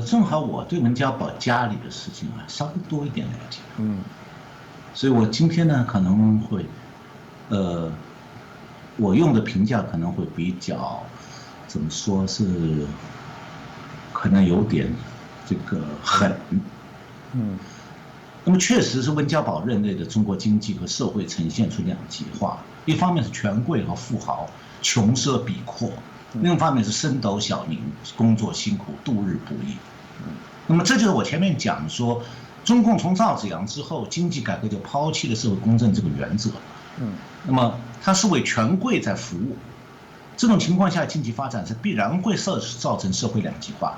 正好我对文家宝家里的事情稍微多一点了解，所以我今天呢可能会，呃，我用的评价可能会比较，怎么说是，可能有点这个狠，嗯那么确实是温家宝任内的中国经济和社会呈现出两极化，一方面是权贵和富豪穷奢比阔，另一方面是升斗小民工作辛苦度日不易。那么这就是我前面讲说，中共从赵紫阳之后，经济改革就抛弃了社会公正这个原则。那么它是为权贵在服务，这种情况下经济发展是必然会造成社会两极化。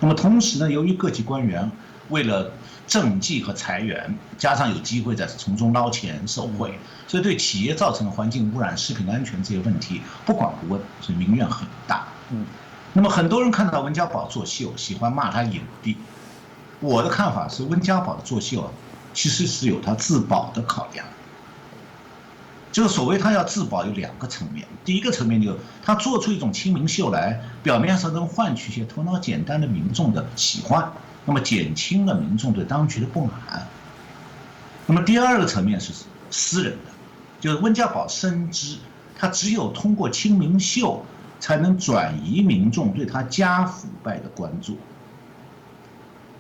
那么同时呢，由于各级官员为了政绩和裁员，加上有机会在从中捞钱受贿，所以对企业造成的环境污染、食品安全这些问题不管不问，所以民怨很大。那么很多人看到温家宝作秀，喜欢骂他影帝。我的看法是，温家宝的作秀其实是有他自保的考量。就是所谓他要自保有两个层面，第一个层面就是他做出一种亲民秀来，表面上能换取一些头脑简单的民众的喜欢，那么减轻了民众对当局的不满。那么第二个层面是私人的，就是温家宝深知他只有通过亲民秀才能转移民众对他家腐败的关注。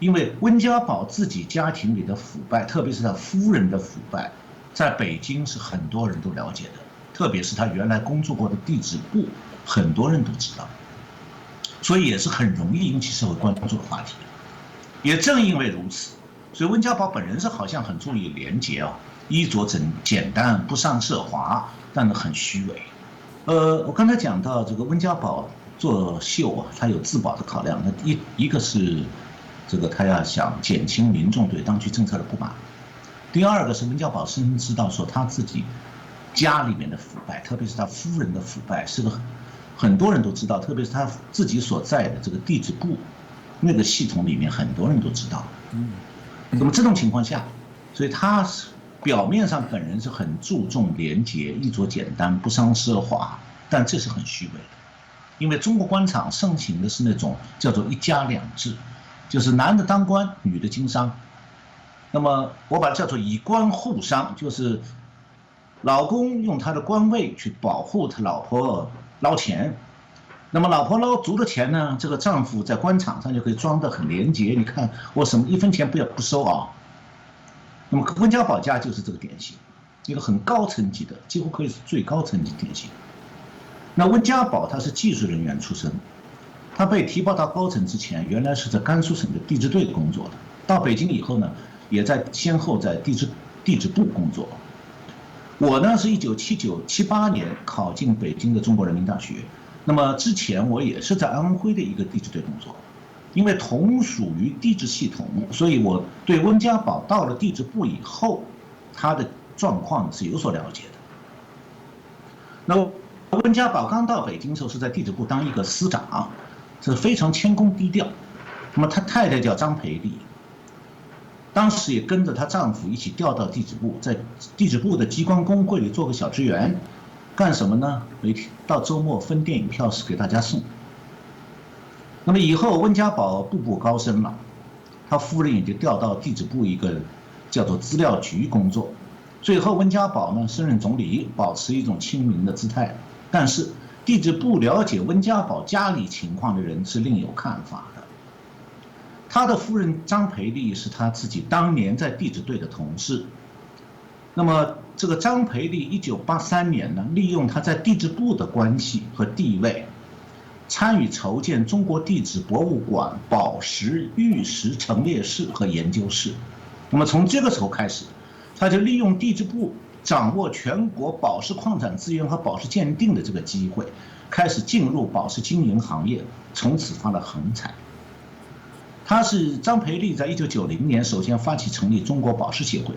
因为温家宝自己家庭里的腐败，特别是他夫人的腐败，在北京是很多人都了解的，特别是他原来工作过的地质部，很多人都知道，所以也是很容易引起社会关注的话题。也正因为如此，所以温家宝本人是好像很注意廉洁衣着简单，不上奢华，但是很虚伪。我刚才讲到这个温家宝作秀他有自保的考量，那一个是这个他要想减轻民众对当局政策的不满。第二个是温家宝深知道说他自己家里面的腐败，特别是他夫人的腐败，是个很多人都知道，特别是他自己所在的这个地质部那个系统里面，很多人都知道。那么这种情况下，所以他表面上本人是很注重廉洁、衣着简单、不伤奢华，但这是很虚伪的，因为中国官场盛行的是那种叫做一家两制，就是男的当官，女的经商。那么我把它叫做以官护商，就是老公用他的官位去保护他老婆捞钱，那么老婆捞足了钱呢，这个丈夫在官场上就可以装得很廉洁。你看我什么一分钱不收啊。那么温家宝家就是这个典型，一个很高层级的，几乎可以是最高层级典型。那温家宝他是技术人员出身，他被提拔到高层之前，原来是在甘肃省的地质队工作的，到北京以后呢，也先后在地质部工作。我呢是1978年考进北京的中国人民大学，那么之前我也是在安徽的一个地质队工作，因为同属于地质系统，所以我对温家宝到了地质部以后，他的状况是有所了解的。那温家宝刚到北京的时候是在地质部当一个司长，是非常谦恭低调。那么他太太叫张培丽，当时也跟着她丈夫一起调到地质部，在地质部的机关工会里做个小职员，干什么呢？每天到周末分电影票给大家送。那么以后温家宝步步高升了，他夫人也就调到地质部一个叫做资料局工作。最后温家宝呢升任总理，保持一种亲民的姿态。但是地质部了解温家宝家里情况的人是另有看法的。他的夫人张培丽是他自己当年在地质队的同事。那么这个张培丽1983年呢，利用他在地质部的关系和地位，参与筹建中国地质博物馆宝石、玉石陈列室和研究室。那么从这个时候开始，他就利用地质部掌握全国宝石矿产资源和宝石鉴定的这个机会，开始进入宝石经营行业，从此发了横财。张培丽在1990年首先发起成立中国宝石协会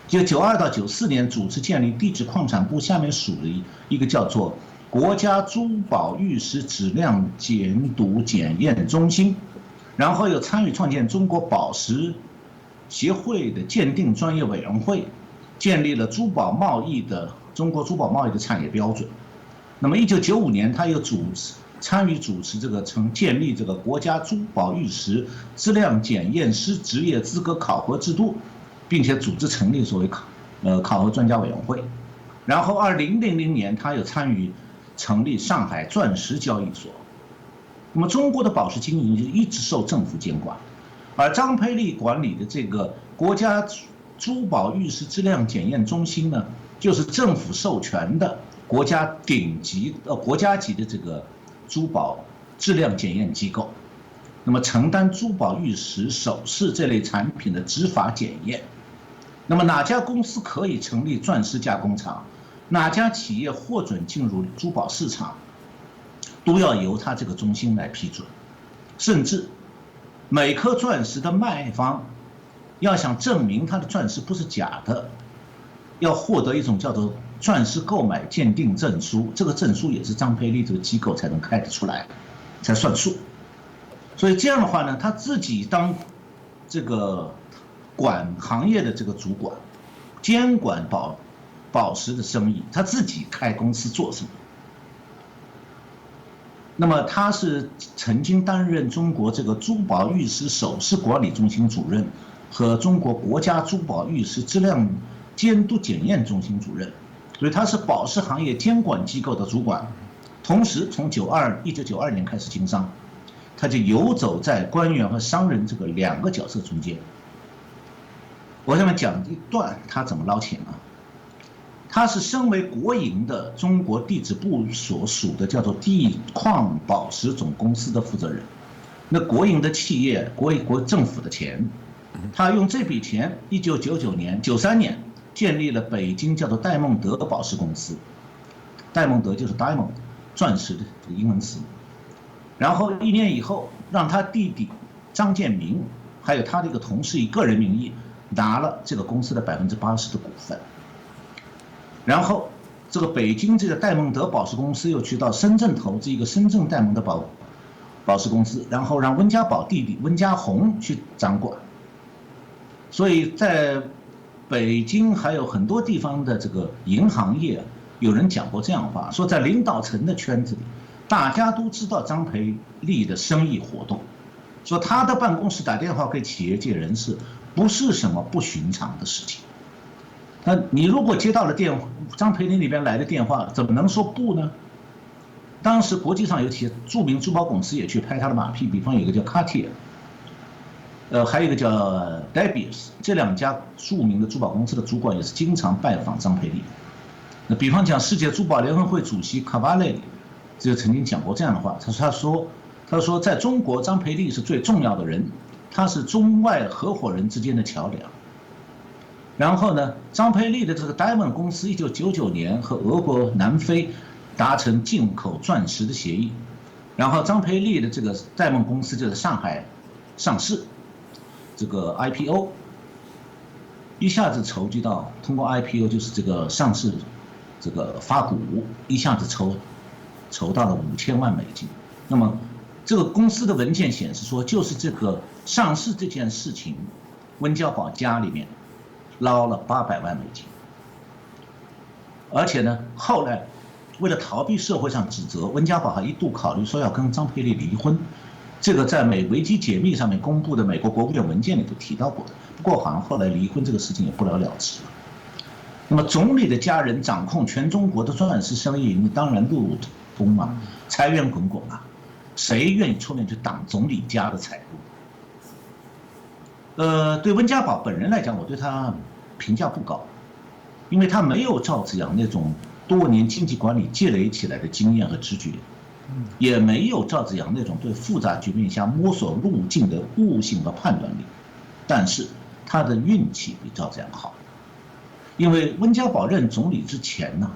，1992到94年主持建立地质矿产部下面属的一个叫做国家珠宝玉石质量监督检验中心，然后又参与创建中国宝石协会的鉴定专业委员会，建立了中国珠宝贸易的产业标准。那么1995年，他又参与主持建立这个国家珠宝玉石质量检验师职业资格考核制度，并且组织成立所谓考核专家委员会。然后2000年，他又参与成立上海钻石交易所。那么中国的宝石经营就一直受政府监管，而张培利管理的这个国家珠宝玉石质量检验中心呢，就是政府授权的国家级的这个珠宝质量检验机构，那么承担珠宝玉石首饰这类产品的执法检验。那么哪家公司可以成立钻石加工厂，哪家企业获准进入珠宝市场，都要由他这个中心来批准。甚至每颗钻石的卖方要想证明他的钻石不是假的，要获得一种叫做钻石购买鉴定证书，这个证书也是张培利这个机构才能开得出来，才算数。所以这样的话呢，他自己当这个管行业的这个主管，监管宝石的生意，他自己开公司做什么？那么他是曾经担任中国这个珠宝玉石首饰管理中心主任和中国国家珠宝玉石质量监督检验中心主任，所以他是宝石行业监管机构的主管。同时，从1992年开始经商，他就游走在官员和商人这个两个角色中间。我下面讲一段他怎么捞钱啊？他是身为国营的中国地质部所属的叫做地矿宝石总公司的负责人。那国营的企业，国政府的钱，他用这笔钱，1993年建立了北京叫做戴蒙德宝石公司。戴蒙德就是 diamond 钻石的这个英文词。然后1年以后，让他弟弟张建民还有他的一个同事以个人名义拿了这个公司的80%的股份。然后这个北京这个戴蒙德宝石公司又去到深圳投资一个深圳戴蒙德宝石公司，然后让温家宝弟弟温家宏去掌管。所以在北京还有很多地方的这个银行业，有人讲过这样的话，说在领导层的圈子里，大家都知道张培利的生意活动，说他的办公室打电话给企业界人士不是什么不寻常的事情。那你如果接到了张培利那边来的电话，怎么能说不呢？当时国际上有些著名珠宝公司也去拍他的马屁，比方有一个叫 Cartier， 还有一个叫 De Beers， 这两家著名的珠宝公司的主管也是经常拜访张培利。那比方讲，世界珠宝联合会主席卡瓦雷就曾经讲过这样的话，他说在中国，张培利是最重要的人，他是中外合伙人之间的桥梁。然后呢，张培利的这个 Diamond 公司1999年和俄国、南非达成进口钻石的协议，然后张培利的这个 Diamond 公司就在上海上市，这个 IPO 一下子筹集到，通过 IPO 就是这个上市，这个发股一下子筹到了5000万美金。那么这个公司的文件显示说，就是这个上市这件事情，温家宝家里面捞了800万美金。而且呢，后来为了逃避社会上指责，温家宝还一度考虑说要跟张培利离婚，这个在维基解密上面公布的美国国务院文件里都提到过的。不过好像后来离婚这个事情也不了了之了。那么总理的家人掌控全中国的钻石生意，当然路通啊，财源滚滚啊，谁愿意出面去挡总理家的财路？对温家宝本人来讲，我对他评价不高，因为他没有赵紫阳那种多年经济管理积累起来的经验和直觉，也没有赵紫阳那种对复杂局面下摸索路径的悟性和判断力，但是他的运气比赵紫阳好，因为温家宝任总理之前呢，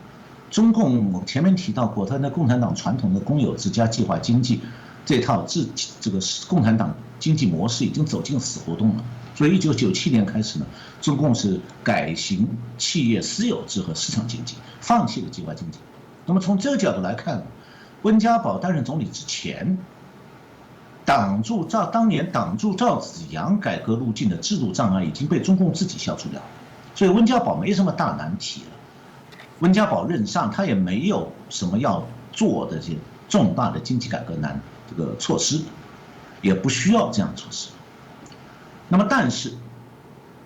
中共我前面提到过，他那共产党传统的公有制加计划经济这套这个共产党经济模式已经走进死胡同了。所以1997年开始呢，中共是改行企业私有制和市场经济，放弃了计划经济。那么从这个角度来看，温家宝担任总理之前，当年挡住赵紫阳改革路径的制度障碍已经被中共自己消除掉了，所以温家宝没什么大难题了。温家宝任上，他也没有什么要做的这些重大的经济改革措施，也不需要这样的措施。那么，但是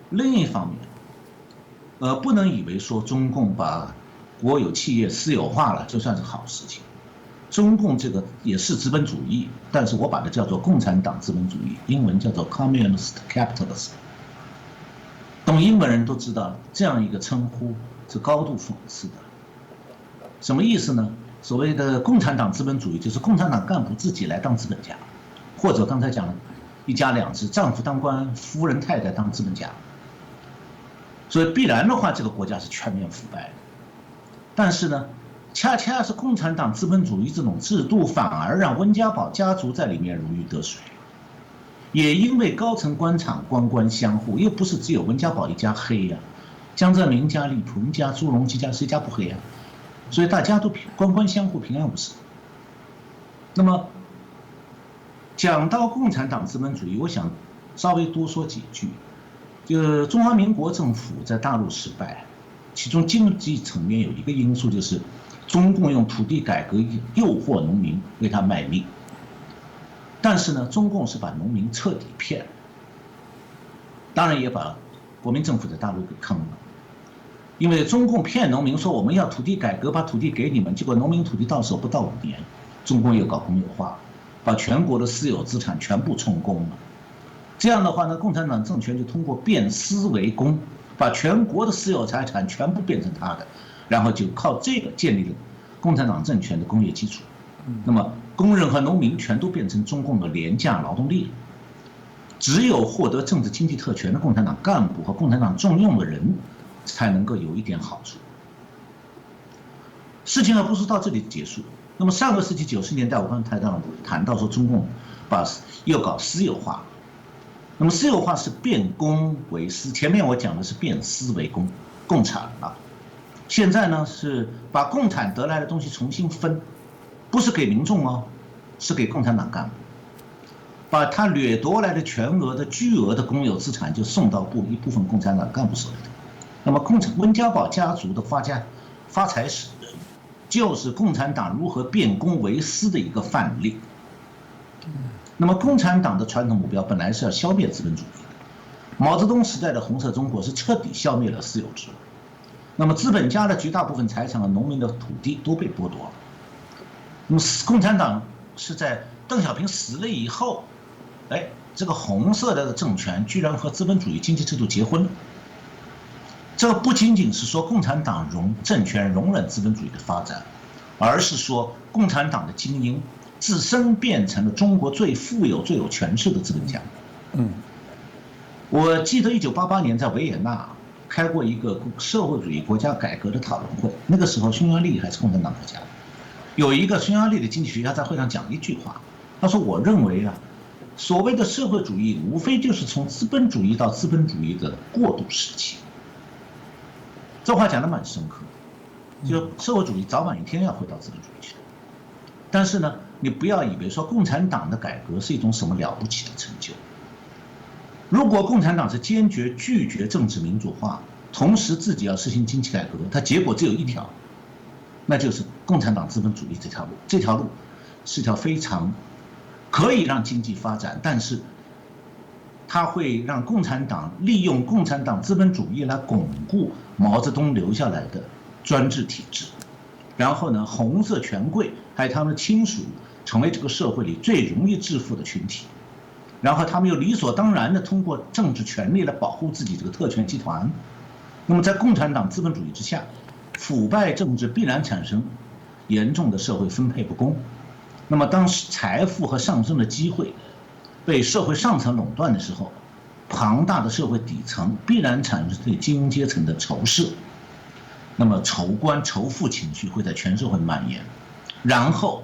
另一方面，不能以为说中共把国有企业私有化了就算是好事情。中共这个也是资本主义，但是我把它叫做共产党资本主义，英文叫做 Communist Capitalism。懂英文人都知道，这样一个称呼是高度讽刺的。什么意思呢？所谓的共产党资本主义，就是共产党干部自己来当资本家，或者刚才讲了，一家两制，丈夫当官，夫人太太当资本家。所以必然的话，这个国家是全面腐败的。但是呢，恰恰是共产党资本主义这种制度，反而让温家宝家族在里面如鱼得水。也因为高层官场官官相护，又不是只有温家宝一家黑呀，江泽民家、李鹏家、朱镕基家谁家不黑呀？所以大家都官官相护，平安无事。那么讲到共产党资本主义，我想稍微多说几句。就中华民国政府在大陆失败，其中经济层面有一个因素，就是中共用土地改革诱惑农民为他卖命。但是呢，中共是把农民彻底骗了，当然也把国民政府在大陆给坑了。因为中共骗农民说我们要土地改革，把土地给你们，结果农民土地到手不到5年，中共又搞公有化，把全国的私有资产全部充公了。这样的话呢，共产党政权就通过变私为公，把全国的私有财产全部变成他的，然后就靠这个建立了共产党政权的工业基础。那么工人和农民全都变成中共的廉价劳动力，只有获得政治经济特权的共产党干部和共产党重用的人，才能够有一点好处。事情还不是到这里结束。那么上个世纪90年代，我刚才谈到说中共又搞私有化，那么私有化是变公为私，前面我讲的是变私为公，共产了。现在呢是把共产得来的东西重新分。不是给民众哦，是给共产党干部，把他掠夺来的全额的巨额的公有资产就送到一部分共产党干部手里头。那么温家宝家族的发财史，就是共产党如何变公为私的一个范例。那么共产党的传统目标本来是要消灭资本主义的，毛泽东时代的红色中国是彻底消灭了私有制，那么资本家的绝大部分财产和农民的土地都被剥夺了。那么共产党是在邓小平死了以后，这个红色的政权居然和资本主义经济制度结婚了。这不仅仅是说共产党政权容忍资本主义的发展，而是说共产党的精英自身变成了中国最富有、最有权势的资本家。我记得1988年在维也纳开过一个社会主义国家改革的讨论会，那个时候匈牙利还是共产党国家。有一个匈牙利的经济学家在会上讲一句话，他说：“我认为啊，所谓的社会主义无非就是从资本主义到资本主义的过渡时期。”这话讲得蛮深刻的，就社会主义早晚一天要回到资本主义去。但是呢，你不要以为说共产党的改革是一种什么了不起的成就。如果共产党是坚决拒绝政治民主化，同时自己要实行经济改革，它结果只有一条。那就是共产党资本主义这条路，这条路是条非常可以让经济发展，但是它会让共产党利用共产党资本主义来巩固毛泽东留下来的专制体制，然后呢，红色权贵还有他们的亲属成为这个社会里最容易致富的群体，然后他们又理所当然的通过政治权力来保护自己这个特权集团。那么在共产党资本主义之下，腐败政治必然产生严重的社会分配不公。那么当财富和上升的机会被社会上层垄断的时候，庞大的社会底层必然产生对精英阶层的仇视，那么仇官仇富情绪会在全社会蔓延，然后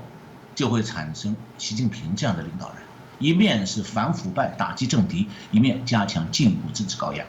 就会产生习近平这样的领导人，一面是反腐败打击政敌，一面加强进一步政治高压。